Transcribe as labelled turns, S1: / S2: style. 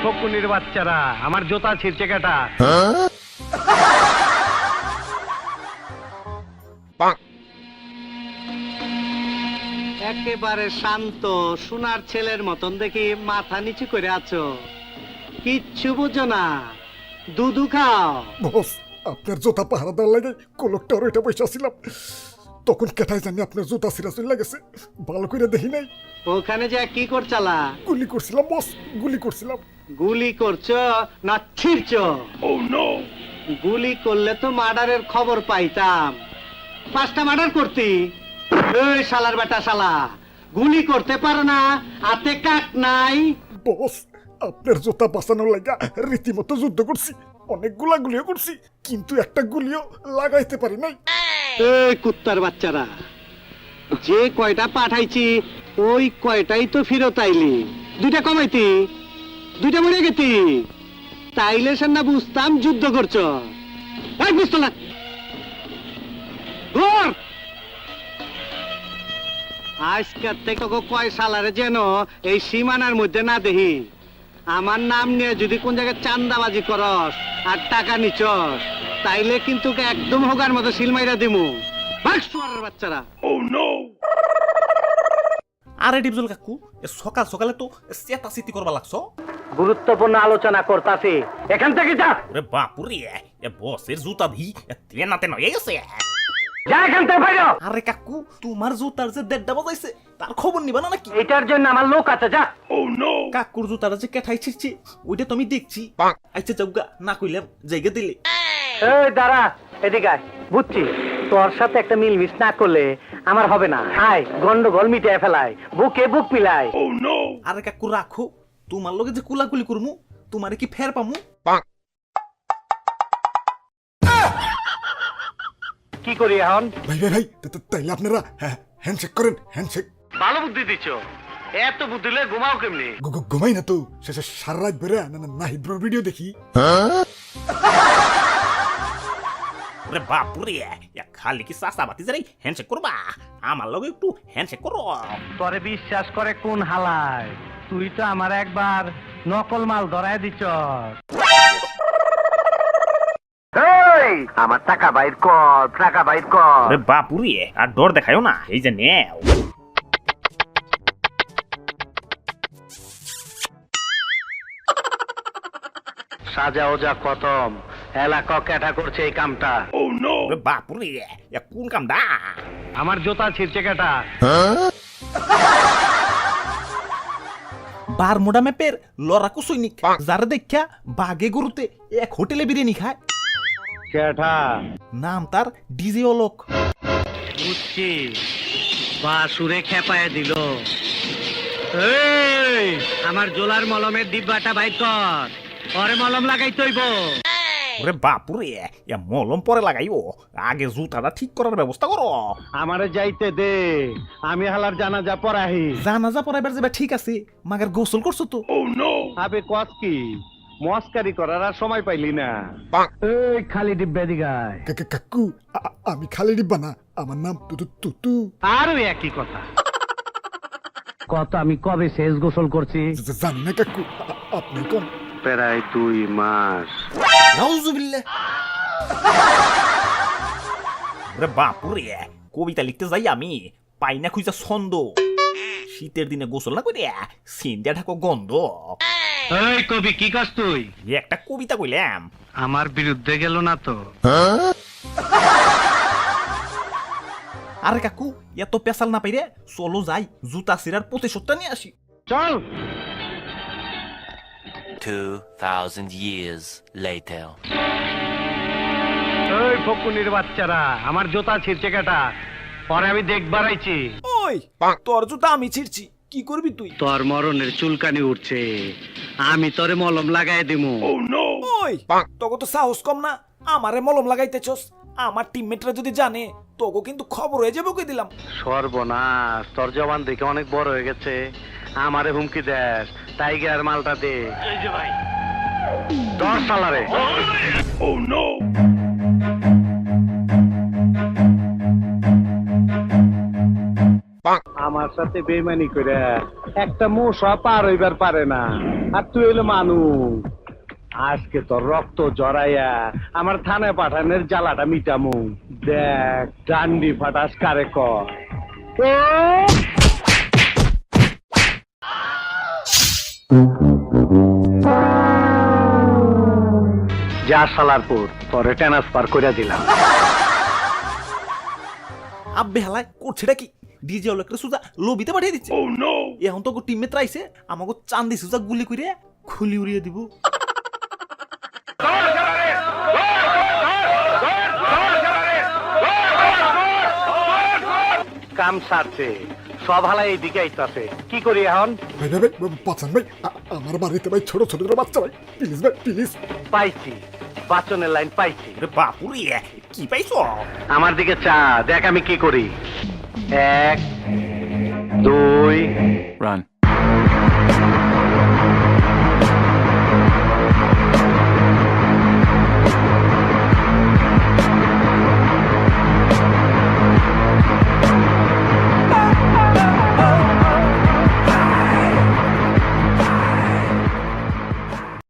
S1: ফকুনির বাচ্চারা, আমার জুতা ছিঁড়ছে কেটা? একেবারে শান্ত সোনার ছেলের মতন দেখি মাথা নিচু করে আছো, কিচ্ছু বুঝো না, দুধু খাও।
S2: বস, আপনার জুতা পাহারা দেওয়ার লাগে কলকটার ওইটা বসে ছিলাম, তখন কেটাই জানি আপনার জুতা ছিঁড়া চলে গেছে, ভালো করে দেখি নাই।
S1: ওখানে যে কি করছালা?
S2: গুলি করছিলাম বস, গুলি করছিলাম।
S1: গুলি করছো না ছিঁড়ছো? গুলি করলে তো মার্ডারের খবর পাইতাম, 5টা মার্ডার করতি। এই শালার বেটা শালা, গুলি করতে পারো না, হাতে কাক নাই।
S2: বস, আপনার জুতা বাঁচানোর লাগা রীতিমতো যুদ্ধ করছি, অনেকগুলা গুলিও করছি, কিন্তু একটা গুলিও লাগাইতে পারি নাই।
S1: এই কুত্তার বাচ্চারা, যে কয়টা পাঠাইছি ওই কয়টাই তো ফেরত আইলি, 2টা কমাইতি, 2টা মরে গেতি, তাইলে সে না বুঝতাম যুদ্ধ করছো। এই বুঝতো না ঘর। আজকের থেকে কয় সালারে যেন এই সীমানার মধ্যে না দেখি। আমার নাম নিয়ে যদি কোন জায়গায় চান্দাবাজি করস আর টাকা নিচস, তাইলে কিন্তু একদম হোগার মতো সিলমাইরা দিমু। ভাগ শুয়ারের বাচ্চারা।
S3: আরে ডিপজল কাকু, সকাল সকালে তো চেতাচিতি করবা লাগছো।
S1: গুরুত্বপূর্ণ আলোচনা করতাছি, এখান থেকে যা।
S3: ওরে বাপুরে, বসের জুতা ভি তেনা তেনা হয়ে গেছে।
S1: যা এখান থেকে বাইরে।
S3: আরে কাকু, তোমার জুতার যে 1:30 বাজাইছে তার খবর নিবা না নাকি?
S1: এটার জন্য আমার লোক আছে, যা।
S3: কাকুর জুতাটা যে কেঠাই ছিড়ছি ওইটা তো আমি দেখছি। আচ্ছা যাওগা, না কইলাম জায়গা দিলে।
S1: এই দাঁড়া, এদিকে আয়। বুঝছি তোর সাথে একটা মিলমিশ না করলে আমার হবে না। আয়, গন্ডগোল মিটিয়ে ফেলায়, বুকে বুক মিলায়।
S3: আরে কাকু রাখো, তোমার লগে যে কুলাকুলি করমু, তোমারে কি ফের পামু?
S1: কি করি এখন?
S2: ভাই ভাই ভাই, তাইলে আপনারা হ্যান্ডশেক করেন, হ্যান্ডশেক।
S1: ভালো বুদ্ধি দিচ্ছ, এত বুদ্ধি লয়ে ঘুমাও কেমনি?
S2: ঘুমাই না তো, শেষে সারা রাত বেড়ে নাহিদ ভিডিও দেখি।
S3: ওরে বাপুরে, খালি কি চাষা বাতি যাই হ্যান্ডশেক করবা? আমার লগে একটু হ্যান্ডশেক করো।
S1: তোরে বিশ্বাস করে কোন হালায়? তুই তো আমার একবার নকল মাল ধরায় দিচ্ছ। আমার টাকা বাইর কর, টাকা বাইর কর।
S3: ওরে বাপুরে, আর ডর দেখায়ও না, এই যে নেও।
S1: সাজা ওজা খতম, এলাকা ক্যাটা করছে এই কামটা।
S3: ওরে বাপুরে, কোন কামডা?
S1: আমার জুতা ছিঁড়ছে কেটা?
S3: বারমুডা ম্যাপের লড়াকু সৈনিক, যারা দেখা বাগে গরুতে এক হোটেলে বিরিয়ানি খায়।
S1: কেটা?
S3: নাম তার ডিজে অলোক।
S1: বুঝছি, বাসুরে খেপায় দিল। এই, আমার জোলার মলমের ডিব্বাটা বাইর কর, পরে মলম লাগাই তৈব।
S3: ওরে বাপুরে, মলম পরে লাগাইও, আগে জুতাটা ঠিক করার ব্যবস্থা করো।
S1: আমারে যাইতে দে, আমি হালার জানাজা পড়াহি।
S3: জানাজা পড়াইবার যাবে ঠিক আছে, মাগার গোসল করছো তো?
S1: আবে কস কি, মস্কারি করার আর সময় পাইলি না। এই খালি ডিব্বা দিগায়।
S2: কাকু, আমি খালি ডিব্বা না, আমার নাম তুতু।
S1: আরো একই কথা। কত আমি কবে শেষ গোসল করছি?
S2: জানি না কাকু, আপনি কোন?
S1: প্রায় 2 মাস।
S3: নাউজুবিল্লাহ। ওরে বাপুরে, কবিতা লিখতে যাই আমি, পাই না খুঁজা ছন্দ। শীতের দিনে গোসল না করে সিন্দিয়া ঢাকো গন্ধ।
S1: এই কবি, কি কাজ তুই?
S3: একটা কবিতা কইলাম।
S1: আমার বিরুদ্ধে গেল না তো?
S3: আরে কাকু, এত পেশাল না পাইরে চলো যাই, জুতা সিরার প্রতিশোধটা নিয়ে আসি।
S1: চল।
S4: 2000 years later.
S1: এই ফকুনির বাচ্চারা, আমার জুতা ছিঁড়ছে কেটা? পরে আমি দেখবার আইছি।
S3: ওই, তোর জুতা আমি ছিড়ছি, কি করবি তুই?
S1: তোর মরণের চুলকানি উঠছে, আমি তোরে মলম লাগাই দিমু।
S3: ওই, তোকে তো সাহস কম না, আমারে মলম লাগাইতেছস। আমার টিমমেটরা যদি জানে, তোকে কিন্তু খবর হয়ে যাবে, ওকে দিলাম।
S1: সর্বনাশ, তোর জবান দেখে অনেক বড় হয়ে গেছে, আমারে হুমকি দেস। টাইগার মালটা দে। এই যে ভাই, 10 সালারে। আমার আমার সাথে বেইমানি করে একটা মশা পার হইবার পারে না, আর তুই হইলো মানুষ। আজকে তোর রক্ত জড়াইয়া আমার থানায় পাঠানোর জ্বালাটা মিটামু। দেখ ডান্ডি ফাটাস কারে কর। ও! যা সালারপুর, তোরে ট্রান্সফার করে দিলাম।
S3: আব্বে হালায় করছেটা কি? ডিজে হলো একটা সুজা লবিতে পাঠিয়ে দিচ্ছে। এখন তো টিমে ত্রাইছে আমাকে চান্দি সুজা গুলি করে খুলি উড়িয়ে দিব।
S1: কাম সারছে, সব হালাই এইদিকে আইতাছে, কি করি এখন?
S2: ভাই ভাই ভাই বাঁচান ভাই, আমার বাড়িতে ভাই ছোট ছোট বাচ্চা ভাই, প্লিজ ভাই প্লিজ।
S1: পাইছি, বাচনের লাইন পাইছি।
S3: ওরে বাপুরে কি পাইছ?
S1: আমার দিকে চা, দেখ আমি কি করি। 1 2
S4: Run.